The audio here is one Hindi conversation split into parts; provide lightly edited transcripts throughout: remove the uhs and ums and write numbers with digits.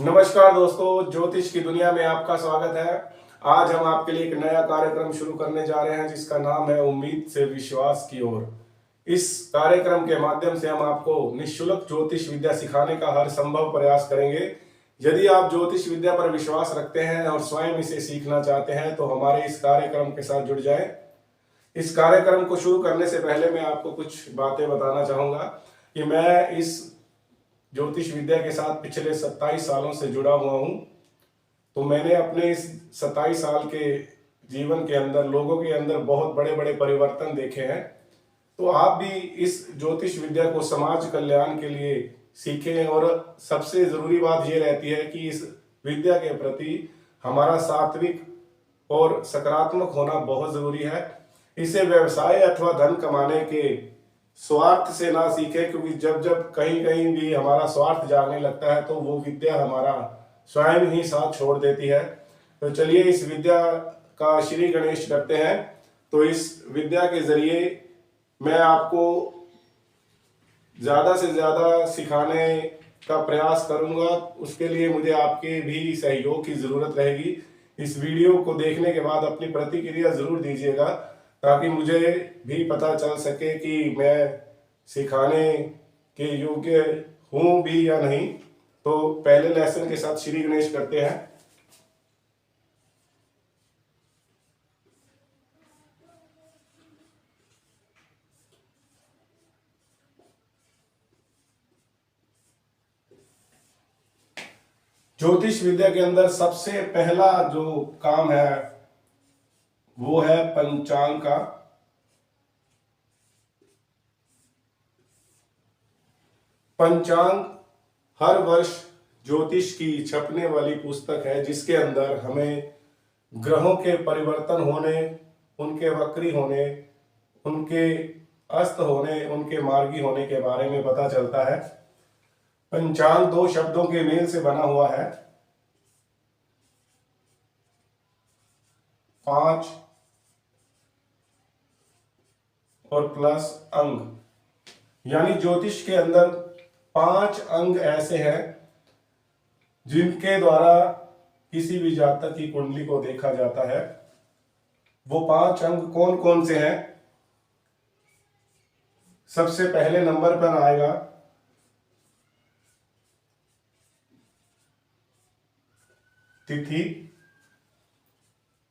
नमस्कार दोस्तों, ज्योतिष की दुनिया में आपका स्वागत है। आज हम आपके लिए एक नया कार्यक्रम शुरू करने जा रहे हैं जिसका नाम है उम्मीद से विश्वास की ओर। इस कार्यक्रम के माध्यम से हम आपको निःशुल्क ज्योतिष विद्या सिखाने का हर संभव प्रयास करेंगे। यदि आप ज्योतिष विद्या पर विश्वास रखते हैं और स्वयं इसे सीखना चाहते हैं तो हमारे इस कार्यक्रम के साथ जुड़ जाएं। इस कार्यक्रम को शुरू करने से पहले मैं आपको कुछ बातें बताना चाहूंगा कि मैं इस ज्योतिष विद्या के साथ पिछले 27 सालों से जुड़ा हुआ हूं। तो मैंने अपने इस 27 साल के जीवन के अंदर लोगों के अंदर बहुत बड़े बड़े परिवर्तन देखे हैं। तो आप भी इस ज्योतिष विद्या को समाज कल्याण के लिए सीखें और सबसे जरूरी बात यह रहती है कि इस विद्या के प्रति हमारा सात्विक और सकारात्मक होना बहुत जरूरी है। इसे व्यवसाय अथवा धन कमाने के स्वार्थ से ना सीखे, क्योंकि जब जब कहीं कहीं भी हमारा स्वार्थ जागने लगता है तो वो विद्या हमारा स्वयं ही साथ छोड़ देती है। तो चलिए इस विद्या का श्री गणेश करते हैं। तो इस विद्या के जरिए मैं आपको ज्यादा से ज्यादा सिखाने का प्रयास करूंगा। उसके लिए मुझे आपके भी सहयोग की जरूरत रहेगी। इस वीडियो को देखने के बाद अपनी प्रतिक्रिया जरूर दीजिएगा ताकि मुझे भी पता चल सके कि मैं सिखाने के योग्य हूं भी या नहीं। तो पहले लेसन के साथ श्री गणेश करते हैं। ज्योतिष विद्या के अंदर सबसे पहला जो काम है वो है पंचांग का। पंचांग हर वर्ष ज्योतिष की छपने वाली पुस्तक है जिसके अंदर हमें ग्रहों के परिवर्तन होने, उनके वक्री होने, उनके अस्त होने, उनके मार्गी होने के बारे में पता चलता है। पंचांग दो शब्दों के मेल से बना हुआ है, पांच और प्लस अंग। यानी ज्योतिष के अंदर 5 अंग ऐसे हैं जिनके द्वारा किसी भी जातक की कुंडली को देखा जाता है। वो 5 अंग कौन कौन से हैं? सबसे पहले नंबर पर आएगा तिथि,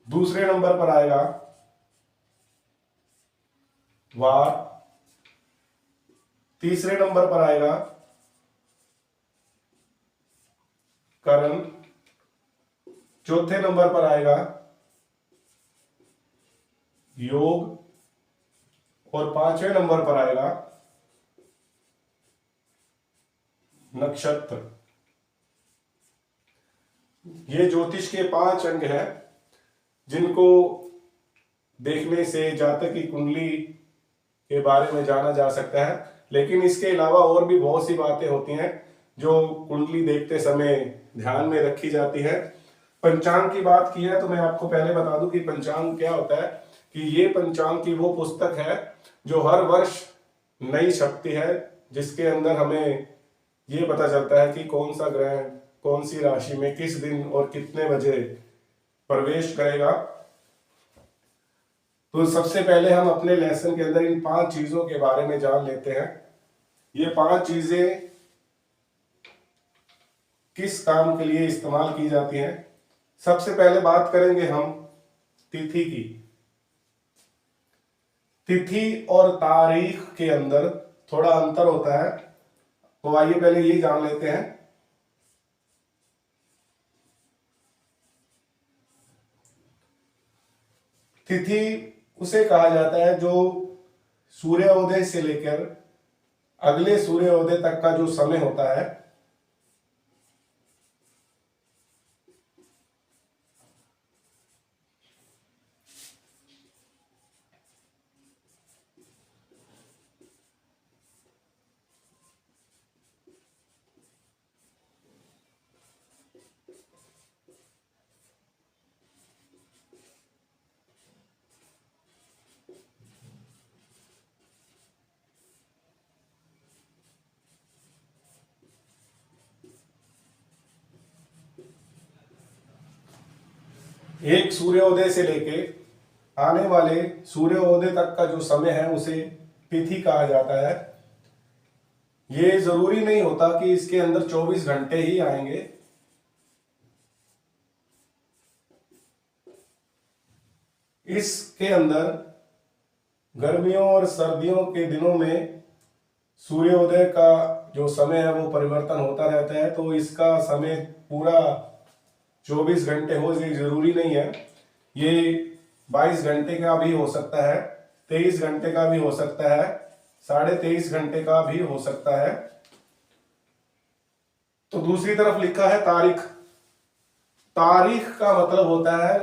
दूसरे नंबर पर आएगा वार, तीसरे नंबर पर आएगा करण, चौथे नंबर पर आएगा योग और 5वें नंबर पर आएगा नक्षत्र। ये ज्योतिष के 5 अंग हैं जिनको देखने से जातक की कुंडली के बारे में जाना जा सकता है। लेकिन इसके अलावा और भी बहुत सी बातें होती हैं जो कुंडली देखते समय ध्यान में रखी जाती है। पंचांग की बात की है तो मैं आपको पहले बता दूं कि पंचांग क्या होता है। कि ये पंचांग की वो पुस्तक है जो हर वर्ष नई छपती है, जिसके अंदर हमें ये पता चलता है कि कौन सा ग्रह कौन सी राशि में किस दिन और कितने बजे प्रवेश करेगा। तो सबसे पहले हम अपने लेसन के अंदर इन 5 चीजों के बारे में जान लेते हैं। ये 5 चीजें किस काम के लिए इस्तेमाल की जाती हैं। सबसे पहले बात करेंगे हम तिथि की। तिथि और तारीख के अंदर थोड़ा अंतर होता है, तो आइए पहले ये जान लेते हैं। तिथि उसे कहा जाता है जो सूर्योदय से लेकर अगले सूर्योदय तक का जो समय होता है एक सूर्योदय से लेके आने वाले सूर्योदय तक का जो समय है उसे तिथि कहा जाता है। ये जरूरी नहीं होता कि इसके अंदर 24 घंटे ही आएंगे। इसके अंदर गर्मियों और सर्दियों के दिनों में सूर्योदय का जो समय है वो परिवर्तन होता रहता है, तो इसका समय पूरा 24 घंटे हो ये जरूरी नहीं है। ये 22 घंटे का भी हो सकता है, 23 घंटे का भी हो सकता है, 23.5 घंटे का भी हो सकता है। तो दूसरी तरफ लिखा है तारीख। तारीख का मतलब होता है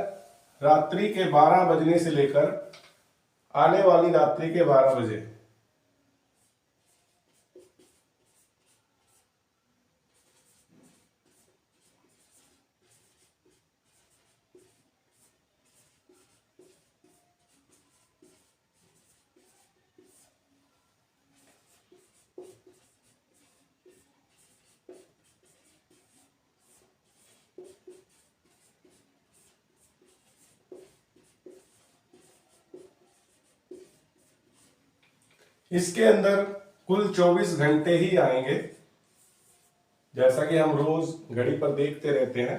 रात्रि के 12 बजने से लेकर आने वाली रात्रि के 12 बजे। इसके अंदर कुल 24 घंटे ही आएंगे, जैसा कि हम रोज घड़ी पर देखते रहते हैं।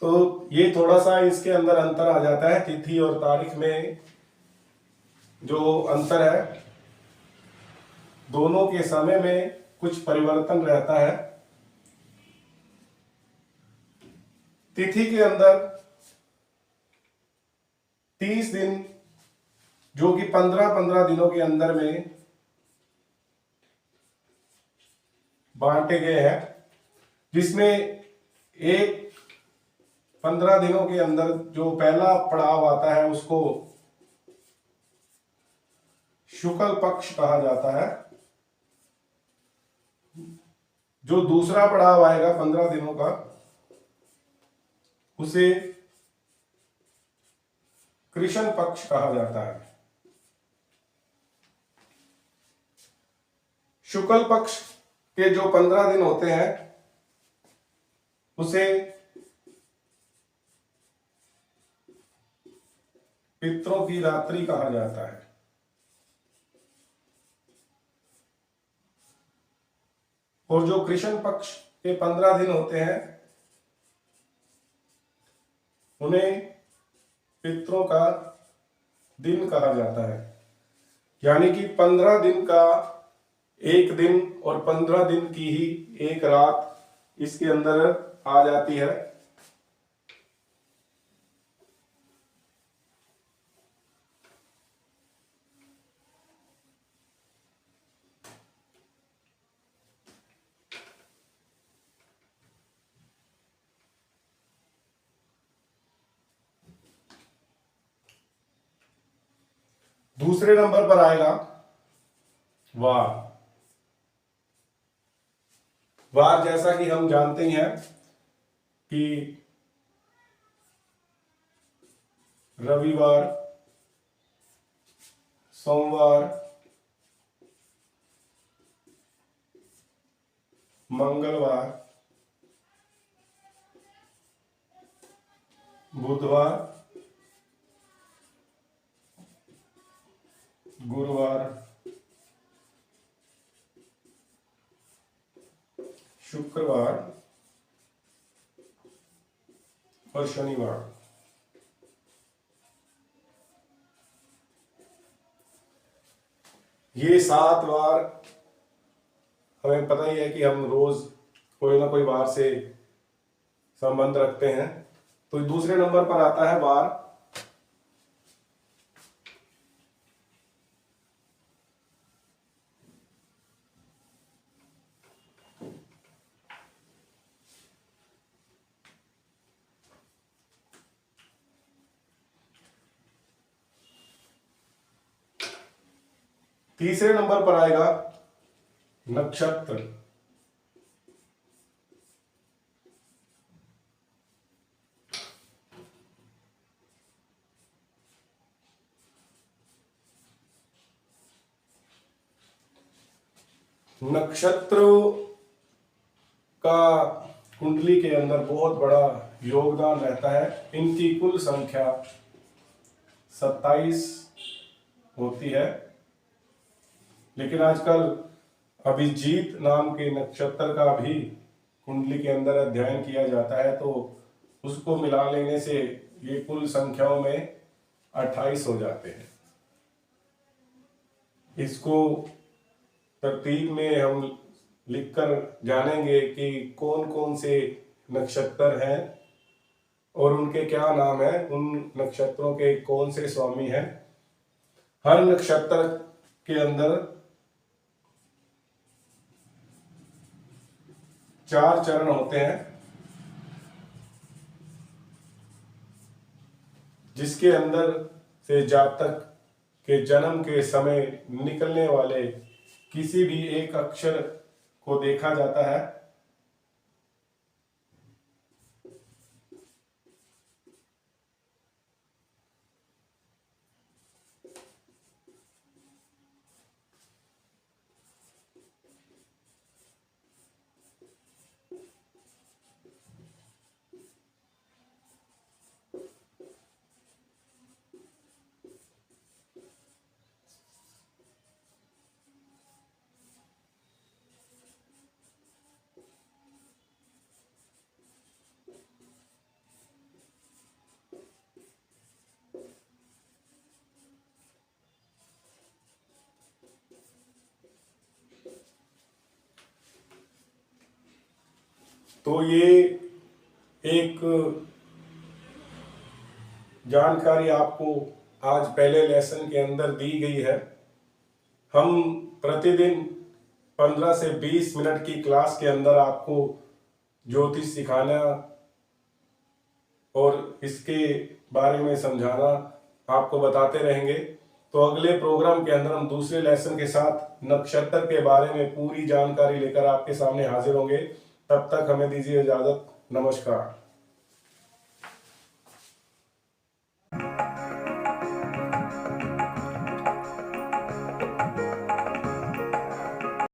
तो ये थोड़ा सा इसके अंदर अंतर आ जाता है, तिथि और तारीख में जो अंतर है, दोनों के समय में कुछ परिवर्तन रहता है। तिथि के अंदर 30 दिन जो कि 15-15 दिनों के अंदर में बांटे गए हैं, जिसमें एक 15 दिनों के अंदर जो पहला पड़ाव आता है उसको शुक्ल पक्ष कहा जाता है। जो दूसरा पड़ाव आएगा 15 दिनों का उसे कृष्ण पक्ष कहा जाता है। शुक्ल पक्ष के जो 15 दिन होते हैं उसे पितरों की रात्रि कहा जाता है। और जो कृष्ण पक्ष के 15 दिन होते हैं उन्हें पितरों का दिन कहा जाता है। यानी कि 15 दिन का एक दिन और 15 दिन की ही एक रात इसके अंदर आ जाती है। दूसरे नंबर पर आएगा वार। वार जैसा कि हम जानते हैं कि रविवार, सोमवार, मंगलवार, बुधवार, गुरुवार, शुक्रवार और शनिवार। ये 7 वार हमें पता ही है कि हम रोज कोई ना कोई वार से संबंध रखते हैं। तो दूसरे नंबर पर आता है वार। तीसरे नंबर पर आएगा नक्षत्र। नक्षत्रों का कुंडली के अंदर बहुत बड़ा योगदान रहता है। इनकी कुल संख्या 27 होती है। लेकिन आजकल अभिजीत नाम के नक्षत्र का भी कुंडली के अंदर अध्ययन किया जाता है, तो उसको मिला लेने से ये कुल संख्याओं में 28 हो जाते हैं। इसको तरतीब में हम लिखकर जानेंगे कि कौन कौन से नक्षत्र हैं और उनके क्या नाम है, उन नक्षत्रों के कौन से स्वामी हैं। हर नक्षत्र के अंदर 4 चरण होते हैं, जिसके अंदर से जातक के जन्म के समय निकलने वाले किसी भी एक अक्षर को देखा जाता है। तो ये एक जानकारी आपको आज पहले लेसन के अंदर दी गई है। हम प्रतिदिन 15 से 20 मिनट की क्लास के अंदर आपको ज्योतिष सिखाना और इसके बारे में समझाना आपको बताते रहेंगे। तो अगले प्रोग्राम के अंदर हम दूसरे लेसन के साथ नक्षत्र के बारे में पूरी जानकारी लेकर आपके सामने हाजिर होंगे। तब तक हमें दीजिए इजाजत। नमस्कार।